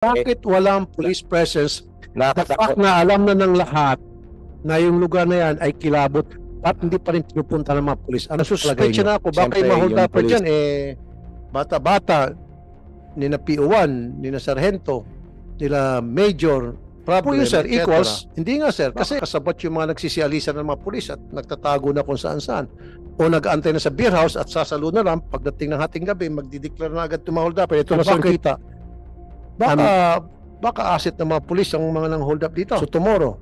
Bakit walang police presence? The fact Nakakatakot. na alam na ng lahat na yung lugar na yan ay kilabot, ba't hindi pa rin pinupunta ng mga police? Ano suspecha na ako, baka Siyempre, yung hold yung upper police- dyan, bata-bata, ni na PO1, ni na sarhento, nila major, problem, sir, etc. equals, hindi nga sir, kasi kasabot yung mga nagsisialisan ng mga pulis at nagtatago na kung saan-saan. O nag-aantay na sa beer house at sasalo na lang pagdating ng hating gabi, magdideklara na agad yung mga hold upper. Ito na sir kita. Baka asset ng mga pulis ang mga nang hold up dito. So tomorrow,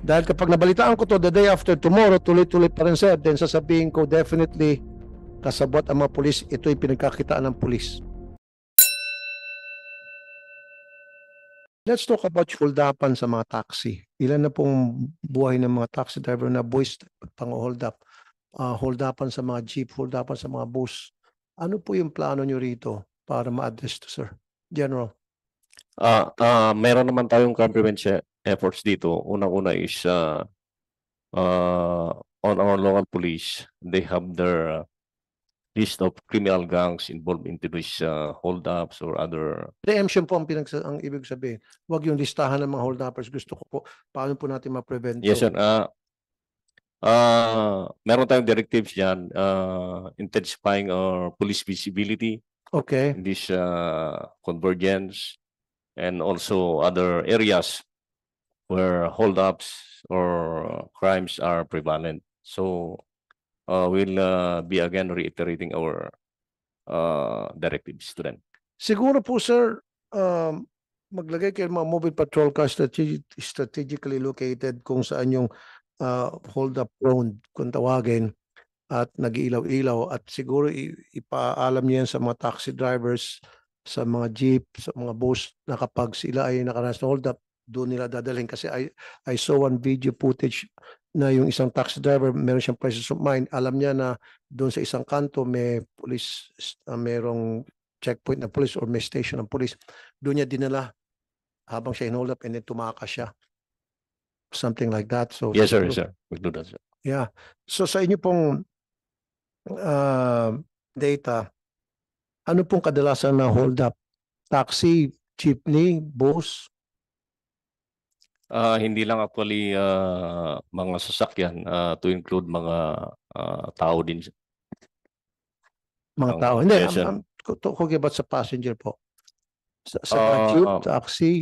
dahil kapag nabalitaan ko to the day after tomorrow, tuloy-tuloy pa rin sir, then sasabihin ko definitely kasabot ang mga pulis, ito'y pinagkakitaan ng pulis. Let's talk about hold-upan sa mga taxi. Ilan na pong buhay ng mga taxi driver na boys pang-hold up? Hold-upan sa mga jeep, hold-upan sa mga bus. Ano po yung plano nyo rito para ma-address to, sir? General. Meron naman tayong comprehensive efforts dito. Unang-una is on our local police. They have their list of criminal gangs involved into these hold-ups or other. Preemption po ang ibig sabihin. Huwag yung listahan ng mga hold-uppers. Gusto ko po, paano po natin ma-prevent Yes, to? sir. Meron tayong directives dyan, intensifying our police visibility Okay. in this convergence and also other areas where hold-ups or crimes are prevalent. So we'll be again reiterating our directives to them. Siguro po, sir, maglagay kayo ng mga mobile patrol cars strategically located kung saan yung hold-up prone kung tawagin at nag-iilaw-ilaw at siguro ipaalam niyo yan sa mga taxi drivers, sa mga jeep, sa mga bus na kapag sila ay nakaranas na hold up, doon nila dadalhin. Kasi I saw one video footage na yung isang taxi driver, meron siyang presence of mind. Alam niya na doon sa isang kanto may police, merong checkpoint na police or may station ng police. Doon niya dinala habang siya in hold up and then tumakas siya. Something like that. So, Yes, sir. Yes, sir. We'll do that, sir. yeah. So sa inyo pong data, ano pong kadalasan na hold up? Taxi, jeepney, bus? Hindi lang actually mga sasakyan to include mga tao din. Mga tao. Hindi, Yes, sir. I'm talking about sa passenger po. Sa mga jeep, taxi.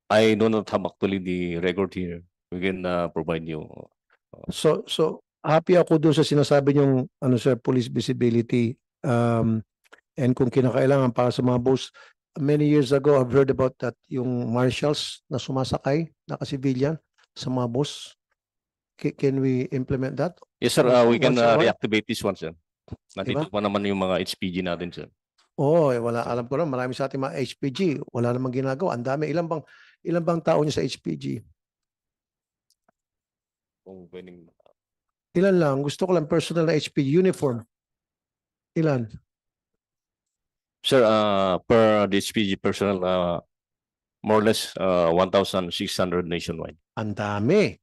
I do not have actually the record here. We can provide you. So happy ako doon sa sinasabi niyong sir, police visibility. And kung kinakailangan para sa mga bus, many years ago I've heard about that, yung marshals na sumasakay, naka-civilian sa mga bus. Can we implement that? Yes, sir. We can Once in a while? reactivate this one, sir. Nandito pa naman yung mga HPG natin, sir. Oo, wala. Alam ko na, marami sa ating mga HPG. Wala namang ginagawa. Ang dami. Ilan bang tao niyo sa HPG? Kung pwedeng... Ilan lang? Gusto ko lang personal na HPG uniform. Ilan? Sir, per the HPG personnel, more or less 1,600 nationwide. Ang dami.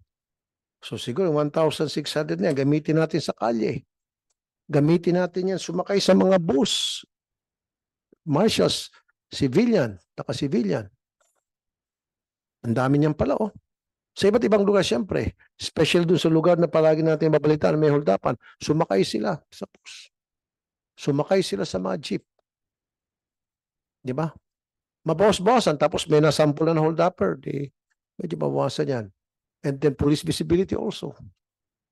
So siguro 1,600 na yan, gamitin natin sa kalye. Gamitin natin yan, sumakay sa mga bus. Marshals, civilian, naka-civilian. Ang dami niyan pala, oh. Sa iba't ibang lugar, siyempre. Special dun sa lugar na palagi natin mabalitaan, may hold-upan. Sumakay sila sa bus. Sumakay sila sa mga jeep. Di ba? Mabawas-bawasan, tapos may nasample na hold-upper. Di, medyo bawasan yan. And then police visibility also.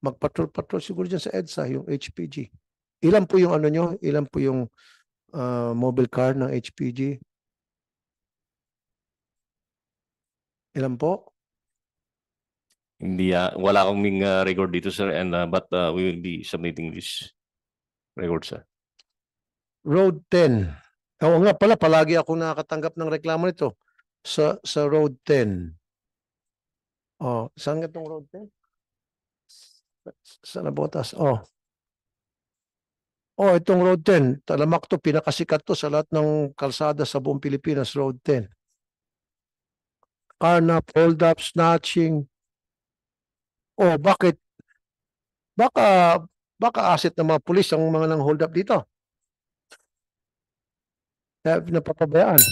Magpatrol-patrol siguro dyan sa EDSA, yung HPG. Ilan po yung nyo? Ilan po yung mobile car ng HPG? Ilan po? Hindi, wala kaming record dito, sir, and but we will be submitting this record, sir. Road 10. Oo nga pala, palagi ako nakakatanggap ng reklamo nito sa Road 10. Oh, saan nga itong Road 10? Sa Nabotas. Oh. Oh, itong Road 10. Talamak to, pinakasikat to sa lahat ng kalsada sa buong Pilipinas, Road 10. Carnap, hold up, snatching. Oh, bakit? Baka asset ng mga pulis ang mga nang hold up dito. Napapabayaan.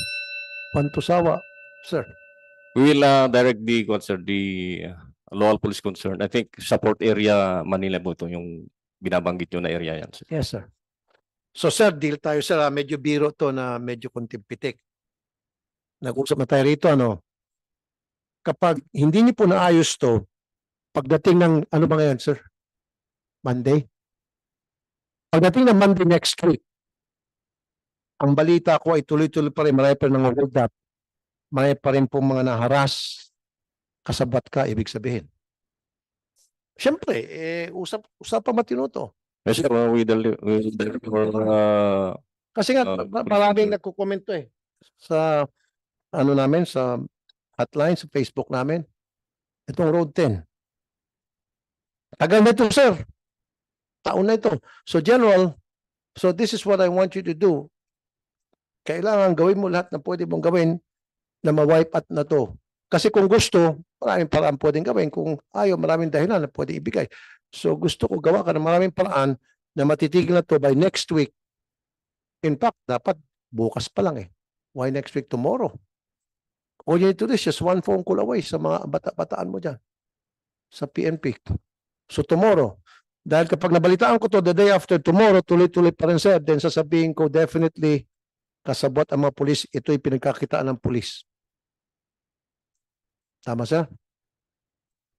Pantusawa, sir. We will direct the concern, the local police concern. I think support area Manila po ito yung binabanggit nyo na area yan, sir. Yes, sir. So, sir, deal tayo, sir. Medyo biro to na medyo kuntimpitik. Nag-usap na tayo rito, ano? Kapag hindi niyo po naayos to, pagdating ng, ano ba ngayon, sir? Monday? Pagdating ng Monday next week, ang balita ko ay tuloy-tuloy pa rin, marami pa rin ng hold up. Marami pa rin pong mga naharas. Kasabat ka, ibig sabihin. Siyempre, usap matino to. Yes, sir, we will for Kasi nga, maraming nagkukomento sa ano namin, sa hotline, sa Facebook namin. Itong Road 10. Tagal na ito, sir. Taon na ito. So, General, so this is what I want you to do. Kailangan gawin mo lahat na pwede mong gawin na ma-wipe out na to. Kasi kung gusto, maraming paraan pwedeng gawin. Kung ayaw, maraming dahilan na pwede ibigay. So, gusto ko gawa ka ng maraming paraan na matitigil na to by next week. In fact, dapat bukas pa lang Why next week? Tomorrow. All you need to do is just one phone call away sa mga bata-bataan mo dyan sa PNP. So tomorrow, dahil kapag nabalitaan ko to the day after tomorrow, tuloy-tuloy pa rin, sir, then sasabihin ko definitely kasabot ang mga pulis, ito'y pinagkakitaan ng pulis. Tama, sir?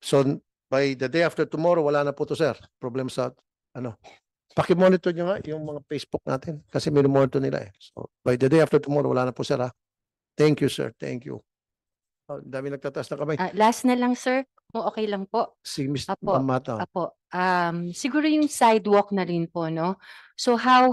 So by the day after tomorrow, wala na po to, sir. Problem sa Paki-monitor nyo nga yung mga Facebook natin kasi monitor nila So, by the day after tomorrow, wala na po, sir, ha? Thank you, sir. Thank you. Dami nagtataas na kamay. Last na lang, sir, kung okay lang po. Si Mr. Apo, Mamata. Apo. Siguro yung sidewalk na rin po, no? So how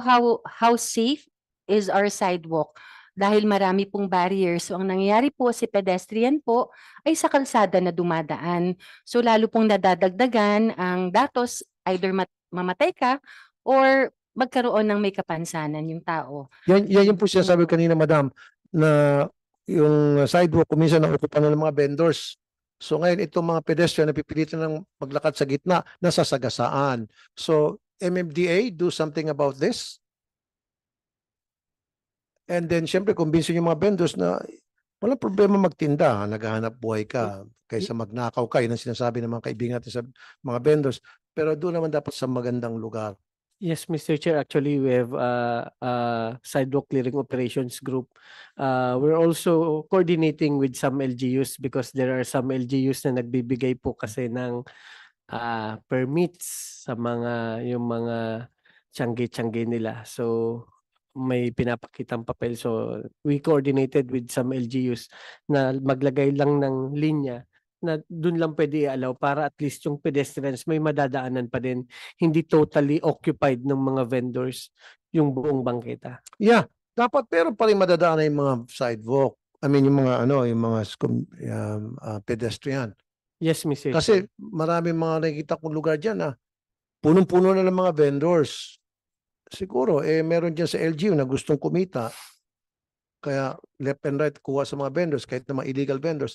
safe is our sidewalk? Dahil marami pong barriers. So ang nangyayari po si pedestrian po ay sa kalsada na dumadaan. So lalo pong nadadagdagan ang datos, either mamatay ka or magkaroon ng may kapansanan yung tao. Yan yung po sinasabi kanina, madam, na yung sidewalk kuminsan naokupan na ng mga vendors. So ngayon itong mga pedestrian na pipilitan ng maglakad sa gitna, nasasagasaan. So MMDA, do something about this. And then syempre kumbinsin yung mga vendors na walang problema magtinda, naghahanap buhay ka kaysa magnakaw ka. Yun ang sinasabi ng mga kaibigan natin sa mga vendors. Pero doon naman dapat sa magandang lugar. Yes, Mr. Chair. Actually, we have a sidewalk clearing operations group. We're also coordinating with some LGUs because there are some LGUs na nagbibigay po kasi ng permits sa yung mga tiyangge-tiyangge nila. So, may pinapakitang papel. So, we coordinated with some LGUs na maglagay lang ng linya na dun lang pwede i-allow para at least yung pedestrians may madadaanan pa din, hindi totally occupied ng mga vendors yung buong bangketa. Yeah, dapat pero pa rin madadaanan yung mga sidewalk. I mean yung mga yung mga pedestrian. Yes, Mr. Kasi Chair. maraming mga nakikita kong lugar diyan na punong-puno na ng mga vendors. Siguro meron diyan sa LGU na gustong kumita. Kaya left and right kuha sa mga vendors kahit na mga illegal vendors.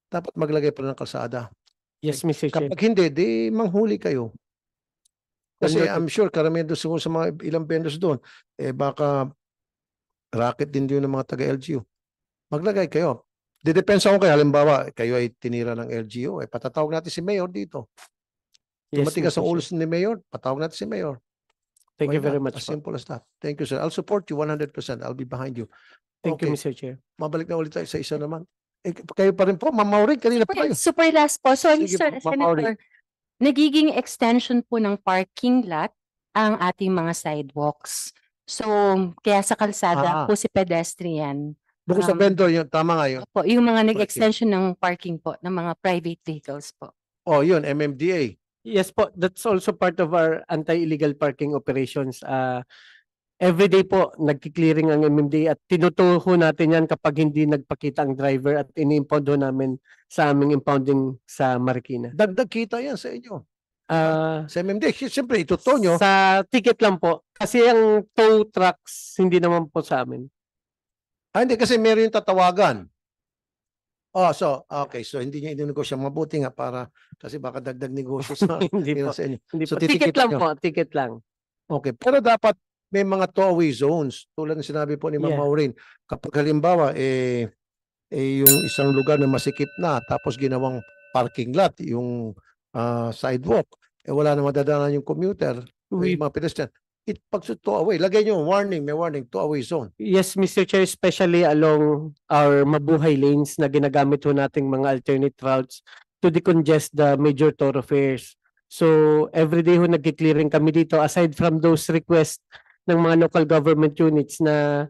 Dapat maglagay pa ng kalsada. Yes, Mr. Chair. Kapag hindi, di manghuli kayo. Kasi Well, I'm sure karamihan doon siguro sa mga ilang vendors doon, baka racket din doon ng mga taga-LGU. Maglagay kayo. Didepensa ko kayo. Halimbawa, kayo ay tinira ng LGU. Patatawag natin si Mayor dito. yes, Matigas Mr. ang ulo Chair. ni Mayor, patawag natin si Mayor. Thank you Why very not? much. As simple as that. Thank you, sir. I'll support you 100%. I'll be behind you. Thank you, Okay. Mr. Chair. Mabalik na ulit tayo sa isa naman. Kayo pa rin po, Ma'am Maureen, kanina pa kayo. Super last po. Sorry, Sige, sir, Ma'am Maureen. Senator. Nagiging extension po ng parking lot ang ating mga sidewalks. So, kaya sa kalsada po si pedestrian. Bukod sa vendor, yun, tama nga yun. Po, yung mga nag-extension ng parking po ng mga private vehicles po. Oh, yun, MMDA. Yes po, that's also part of our anti-illegal parking operations. Every day po, nagki-clearing ang MMDA at tinutuho natin yan kapag hindi nagpakita ang driver at ini-impound ho namin sa aming impounding sa Marikina. Dagdag kita yan sa inyo. Ah, Sa MMDA, siyempre, ituto nyo. sa ticket lang po, kasi ang tow trucks hindi naman po sa amin. Hindi, kasi meron yung tatawagan. Oh, so, okay. So, hindi niya inunegosyo. Mabuti nga para, kasi baka dagdag negosyo sa, Hindi po. sa inyo. Hindi So, po. Ticket titikitan lang nyo. po, ticket lang. Okay. Pero dapat may mga tow-away zones. Tulad ng sinabi po ni Ma'am Yeah. Maureen. Kapag halimbawa, yung isang lugar na masikip na tapos ginawang parking lot, yung sidewalk, wala na madadaanan yung commuter, yung mga pedestrian. Pag two away, lagay nyo warning, may warning, two away zone. Yes, Mr. Chair, especially along our mabuhay lanes na ginagamit ho nating mga alternate routes to decongest the major thoroughfares. So every day ho nagki-clearing kami dito aside from those requests ng mga local government units na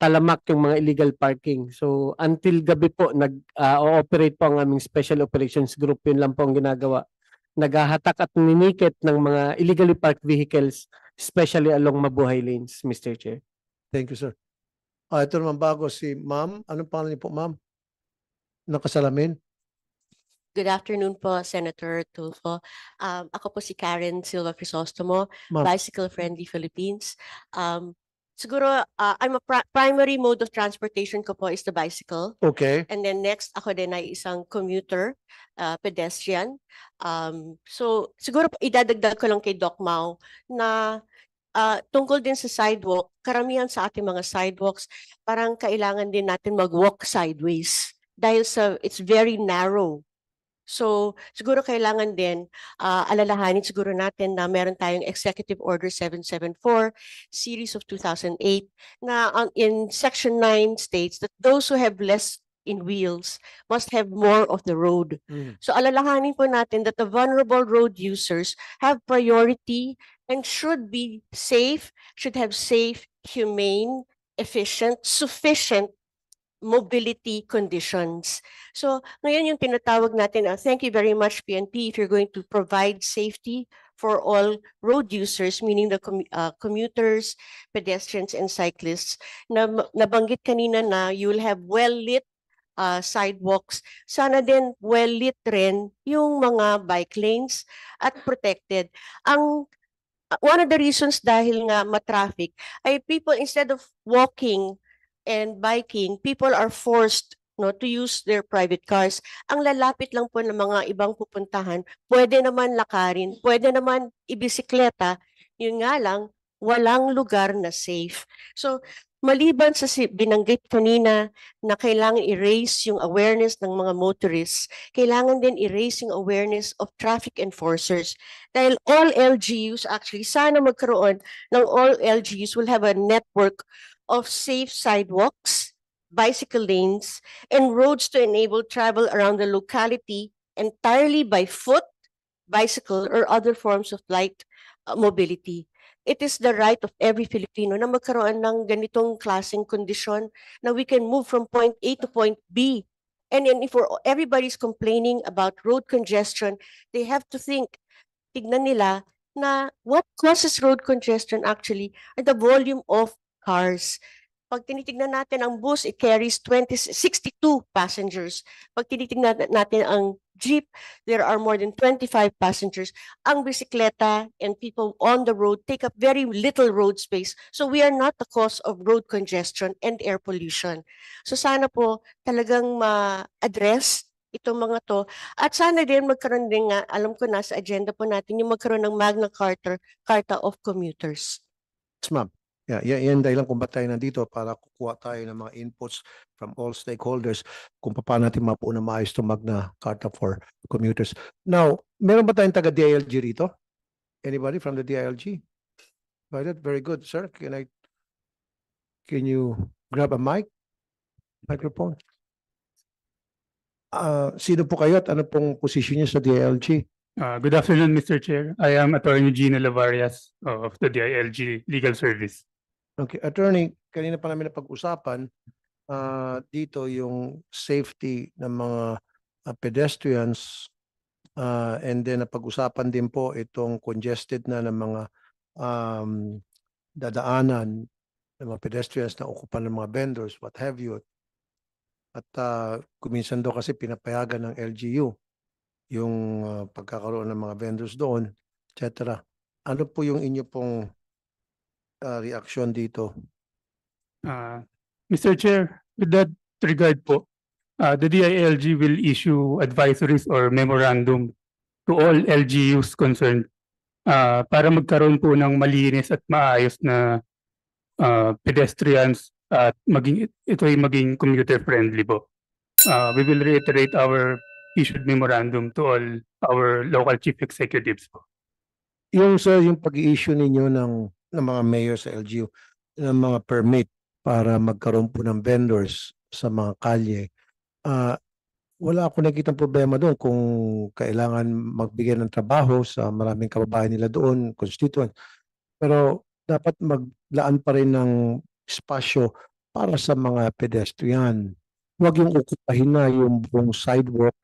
talamak yung mga illegal parking. So until gabi po nag-ooperate po ang aming special operations group, yun lang po ang ginagawa. Naghahatak at ninikit ng mga illegally parked vehicles, especially along mabuhay lanes, Mr. Chair. Thank you, sir. Ito naman bago si ma'am. Anong pangalan niyo po, ma'am? Nakasalamin? Good afternoon po, Senator Tulfo. Ako po si Karen Silva Crisostomo, Ma'am. Bicycle Friendly Philippines. Siguro, I'm a primary mode of transportation ko po is the bicycle. Okay. And then next, ako din ay isang commuter, pedestrian. So, siguro idadagdag ko lang kay Doc Mau na tungkol din sa sidewalk, karamihan sa ating mga sidewalks, parang kailangan din natin mag-walk sideways dahil it's very narrow. So, siguro kailangan din alalahanin siguro natin na meron tayong Executive Order 774, Series of 2008, na in Section 9 states that those who have less in wheels must have more of the road. So, alalahanin po natin that the vulnerable road users have priority and should be safe, should have safe, humane, efficient, sufficient mobility conditions. So ngayon yung tinatawag natin, thank you very much PNP if you're going to provide safety for all road users, meaning the commuters, pedestrians, and cyclists. Nabanggit kanina na you will have well-lit sidewalks. Sana din well-lit rin yung mga bike lanes at protected. One of the reasons dahil nga matraffic ay people instead of walking and biking, people are forced to use their private cars. Ang lalapit lang po ng mga ibang pupuntahan, pwede naman lakarin, pwede naman ibisikleta, yun nga lang, walang lugar na safe. So, maliban sa binanggit kanina na kailangan i-raise yung awareness ng mga motorists, kailangan din i-raise yung awareness of traffic enforcers. Dahil all LGUs actually, sana magkaroon ng all LGUs will have a network of safe sidewalks, bicycle lanes, and roads to enable travel around the locality entirely by foot, bicycle, or other forms of light mobility. It is the right of every Filipino na magkaroon ng ganitong klaseng kondisyon na we can move from point A to point B. And if everybody's complaining about road congestion, they have to tignan nila na what causes road congestion actually are the volume of cars. Pag tinitignan natin ang bus, it carries 62 passengers. Pag tinitignan natin ang jeep, there are more than 25 passengers. Ang bisikleta and people on the road take up very little road space. So we are not the cause of road congestion and air pollution. So sana po talagang ma-address itong mga to. At sana din magkaroon din nga, alam ko na sa agenda po natin, yung magkaroon ng Magna Carta of Commuters. Yes, ma'am. Yan dahilan kung ba't tayo nandito para kukuha tayo ng mga inputs from all stakeholders kung paano natin mapuo na maayos itong Magna Carta for commuters. Now, meron ba tayong taga-DILG rito? Anybody from the DILG? Very good, sir. Can you grab a microphone? Sino po kayo at ano pong position niyo sa DILG? Good afternoon, Mr. Chair. I am Attorney Gino Lavarias of the DILG Legal Service. Okay, attorney, kanina pa namin napag-usapan dito yung safety ng mga pedestrians and then napag-usapan din po itong congested na ng mga dadaanan ng mga pedestrians na okupan ng mga vendors, what have you. At kuminsan daw kasi pinapayagan ng LGU yung pagkakaroon ng mga vendors doon, etc. Ano po yung inyo pong reaksyon dito? Mr. Chair, with that regard po, the DILG will issue advisories or memorandum to all LGUs concerned para magkaroon po ng malinis at maayos na pedestrians at ito ay maging commuter friendly po. We will reiterate our issued memorandum to all our local chief executives po. Yung sir, yung pag-i-issue ninyo ng mga mayor sa LGU ng mga permit para magkaroon po ng vendors sa mga kalye, wala ako nakikitang problema doon kung kailangan magbigay ng trabaho sa maraming kababayan nila doon, constituent. Pero dapat maglaan pa rin ng espasyo para sa mga pedestrian. Huwag yung okupahin na yung buong sidewalk,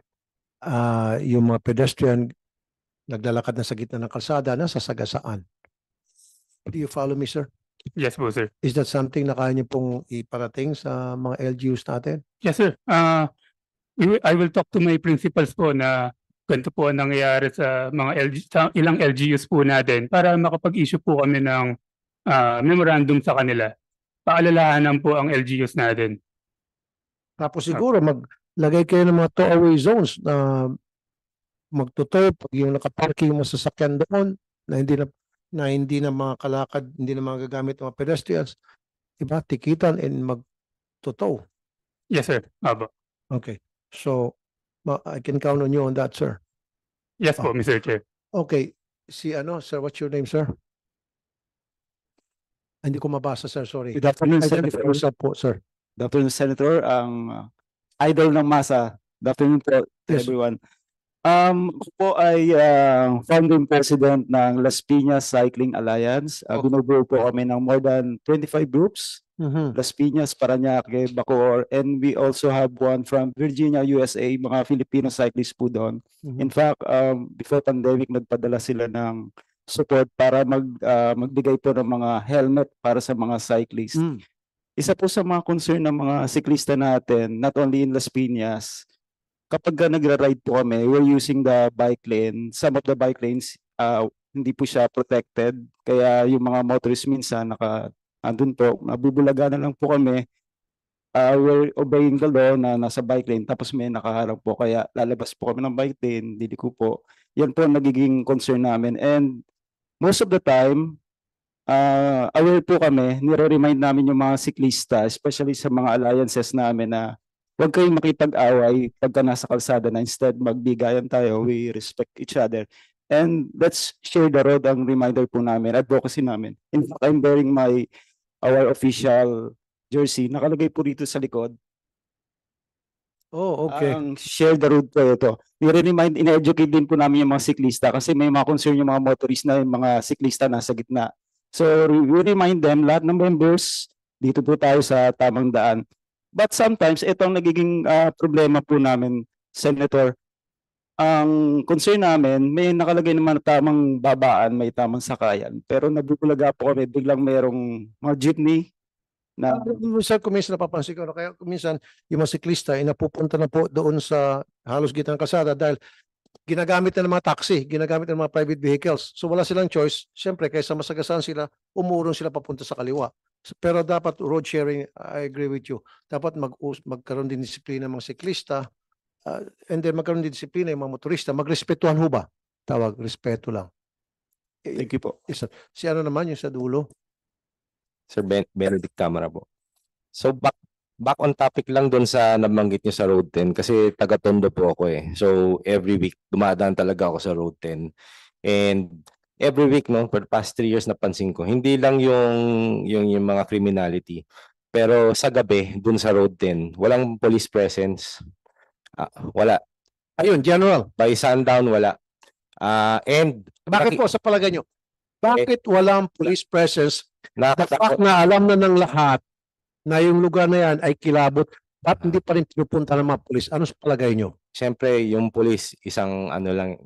yung mga pedestrian naglalakad na sa gitna ng kalsada, nasa sagasaan. Do you follow me, sir? Yes po, sir. Is that something na kaya niyo pong iparating sa mga LGUs natin? Yes, sir. I will talk to my principals po na ganito po ang nangyayari sa sa ilang LGUs po natin para makapag-issue po kami ng memorandum sa kanila. Paalalahanan po ang LGUs natin. Tapos siguro maglagay kayo ng mga tow-away zones na magtutow pag yung nakaparking yung masasakyan doon na hindi na mga kalakad, hindi na mga gagamit ng mga pedestrians. Diba? Tikitan and magtutow. Yes, sir. Aba. Okay. So, I can count on you on that, sir. Yes po, Mr. Chair. Okay. Sir, what's your name, sir? Hindi ko mabasa, sir. Sorry. Good afternoon, Identify Senator. yourself po, sir. Good afternoon, Senator. Ang idol ng masa. Good afternoon po to Yes. everyone. Ako po ay founding president ng Las Piñas Cycling Alliance. Binubuo po kami ng more than 25 groups. Las Piñas, Parañaque, Bacoor, and we also have one from Virginia, USA, mga Filipino cyclists po doon. In fact, before pandemic, nagpadala sila ng support para magbigay po ng mga helmet para sa mga cyclists. Isa po sa mga concern ng mga siklista natin, not only in Las Piñas, kapag nagra-ride po kami, we're using the bike lane. Some of the bike lanes, hindi po siya protected. Kaya yung mga motorists minsan, andun po, nabubulaga na lang po kami. We're obeying the law na nasa bike lane, tapos may nakaharap po. Kaya lalabas po kami ng bike lane, diliko po. Yan po ang nagiging concern namin. And most of the time, aware po kami, nire-remind namin yung mga siklista, especially sa mga alliances namin na huwag kayong makipag-away pagka nasa kalsada na instead magbigayan tayo, we respect each other. And let's share the road ang reminder po namin, advocacy namin. In fact, I'm wearing our official jersey. Nakalagay po dito sa likod. Oh, okay. Ang share the road po ito. I-remind, in-educate din po namin yung mga siklista kasi may mga concern yung mga motorist na yung mga siklista nasa gitna. So we remind them, lahat ng members, dito po tayo sa tamang daan. But sometimes, ito ang nagiging problema po namin, Senator. Ang concern namin, may nakalagay naman na tamang babaan, may tamang sakayan. Pero nabubulaga po kami, biglang mayroong mga jeepney na Sir, kung minsan napapansin ko, kaya minsan yung mga siklista ay napupunta na po doon sa halos gitna ng kalsada dahil ginagamit na ng mga taxi, ginagamit na ng mga private vehicles. So wala silang choice. Siyempre, kaysa masagasaan sila, umurong sila papunta sa kaliwa. Pero dapat road sharing, I agree with you. Dapat magkaroon din disiplina ng mga siklista and then magkaroon din disiplina ng mga motorista. Magrespetuhan ho ba? Tawag, respeto lang. thank you po. Si ano naman yung sa dulo? Sir Benedict Camara po. So back on topic lang doon sa nabanggit niyo sa Road 10 kasi taga-Tondo po ako eh. So every week dumadaan talaga ako sa Road 10. And every week for the past 3 years napansin ko, hindi lang yung mga criminality. Pero sa gabi doon sa Road 10, walang police presence. Wala. Ayun, General. By sundown wala. And Bakit po sa palagay nyo? Bakit walang police presence? The fact nakakatakot. na alam na ng lahat na yung lugar na yan ay kilabot, ba't hindi pa rin pinupunta ng mga polis? Ano sa palagay nyo? Siyempre, yung police, isang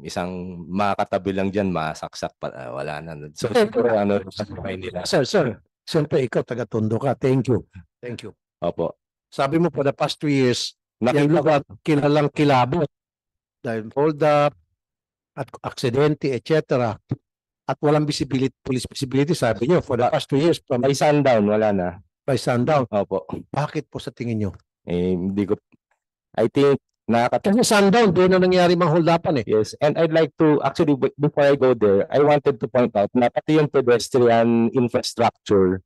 isang makakatabi lang dyan, masaksak pa, wala na. So, siguro sa buhay nila. Sir, siyempre ikaw taga-Tondo ka. Thank you. Thank you. Opo. Sabi mo for the past 2 years, yung Nakita ko, lugar kilalang kilabot dahil hold up at aksidente, etc. At walang police visibility, sabi nyo, for the past 2 years from by sundown, wala na. by sundown. Opo. Bakit po sa tingin nyo? Hindi ko, I think, Kasi sundown, doon na nangyari mga hold upan eh. yes. And I'd like to, actually, before I go there, I wanted to point out na pati yung pedestrian infrastructure,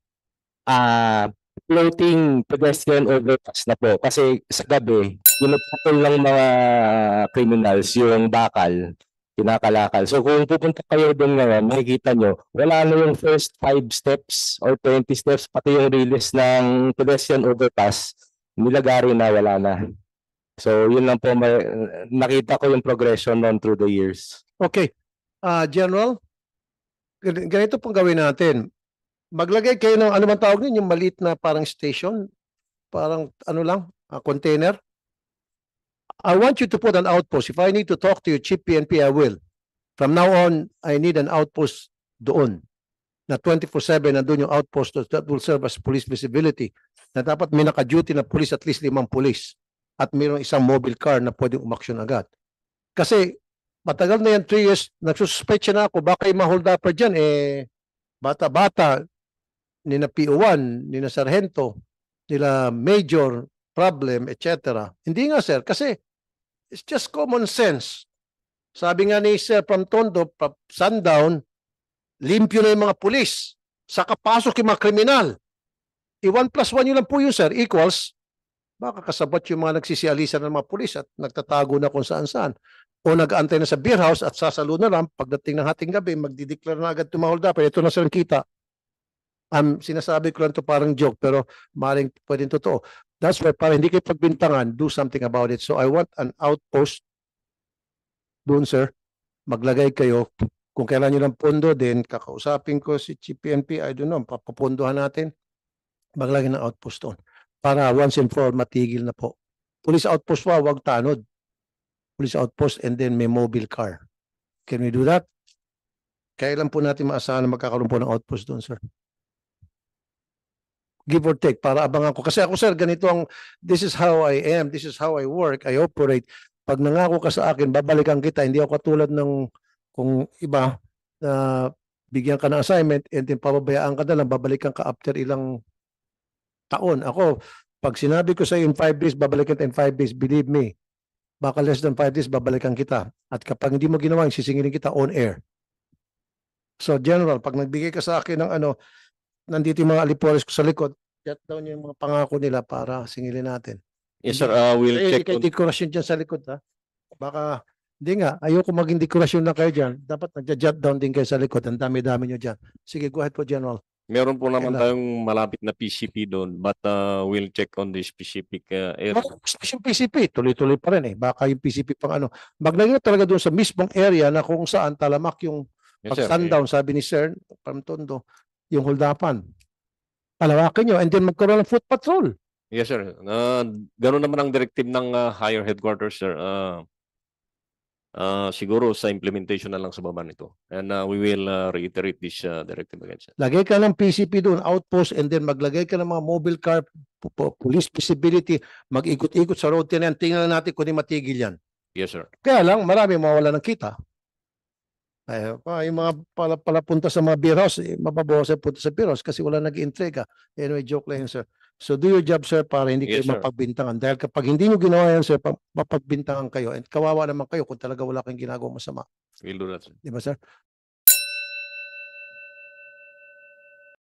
floating pedestrian overpass na po. Kasi sa gabi, pinuputol ng mga criminals yung bakal, kinakalakal. So kung pupunta kayo doon ngayon, makikita nyo, wala na yung first 5 steps or 20 steps, pati yung release ng pedestrian overpass, nilagari na, wala na. So yun lang po, nakita ko yung progression noon through the years. Okay. General, ganito pong gawin natin. Maglagay kayo ng ano man tawag nun, yung maliit na parang station, parang ano lang, container. I want you to put an outpost. If I need to talk to you, Chief PNP, I will. From now on, I need an outpost doon. Na 24/7 nandun yung outpost that will serve as police visibility. Na dapat may naka-duty na police, at least 5 police. At mayroong isang mobile car na pwedeng umaksyon agad. Kasi matagal na yan, 3 years, nagsususpecha na ako, baka yung ma-hold upper dyan, bata-bata, nina PO1, nina Sargento, nila Major, problem, etc. Hindi nga sir, kasi it's just common sense. Sabi nga ni Sir from Tondo, sundown, limpyo na yung mga pulis. Saka pasok yung mga kriminal. 1+1 yun lang po yun sir, equals, baka kasabot yung mga nagsisialisan ng mga pulis at nagtatago na kung saan-saan. O nag-aantay na sa beer house at sasalo na lang pagdating ng hating gabi, magdideklara na agad tumahol dapat. Ito na sir ang kita. Sinasabi ko lang to parang joke pero maaaring pwedeng totoo. That's why para hindi kayo pagbintangan, do something about it. So I want an outpost doon sir. Maglagay kayo. Kung kailan nyo ng pondo din, kakausapin ko si Chief PNP, I don't know, papapondohan natin. Maglagay ng outpost doon. Para once and for all, matigil na po. Police outpost pa, wag tanod. Police outpost and then may mobile car. Can we do that? Kailan po natin maasahan na magkakaroon po ng outpost doon sir? Give or take para abangan ko. Kasi ako sir, ganito ang, this is how I am, this is how I work, I operate. Pag nangako ka sa akin, babalikan kita. Hindi ako katulad ng kung iba na bigyan ka ng assignment and then pababayaan ka na lang, babalikan ka after ilang taon. Ako, pag sinabi ko sa iyo in 5 days, babalikan kita in 5 days, believe me, baka less than 5 days, babalikan kita. At kapag hindi mo ginawa, sisingilin kita on air. So General, pag nagbigay ka sa akin ng ano, nandito yung mga alipores ko sa likod, jot down yung mga pangako nila para singilin natin. Yes, sir. We'll check Kaya on. dekorasyon dyan sa likod, ha? Baka, hindi nga, ayoko maging dekorasyon na kayo dyan. Dapat nagja-jot down din kayo sa likod. Ang dami-dami nyo dyan. Sige, go ahead po, General. Meron po naman Kailan? tayong malapit na PCP doon, but we'll check on the specific area. Yung PCP, tuloy-tuloy pa rin eh. Baka yung PCP pang ano. Maglagay talaga doon sa mismong area na kung saan talamak yung Yes, pag sir. sundown, sabi ni Sir from Tondo, yung holdapan. Palawakin nyo and then magkaroon ng foot patrol. Yes, sir. Ganun naman ang directive ng higher headquarters, sir. Siguro sa implementation na lang sa baba nito. And we will reiterate this directive again, sir. Lagay ka ng PCP doon, outpost, and then maglagay ka ng mga mobile car, police visibility, mag-ikot-ikot sa road yan. Tingnan natin kung di matigil yan. Yes, sir. Kaya lang, marami mawala ng kita. Ay, yung mga palapunta sa mga beer house, mababawasan punta sa beer house kasi wala nag-intriga. Anyway, joke lang yun, sir. So do your job, sir, para hindi Yes, kayo sir. mapagbintangan. Dahil kapag hindi nyo ginawa yan, sir, mapagbintangan kayo. And kawawa naman kayo kung talaga wala kayong ginagawang masama. We'll do that, sir. Di ba, sir?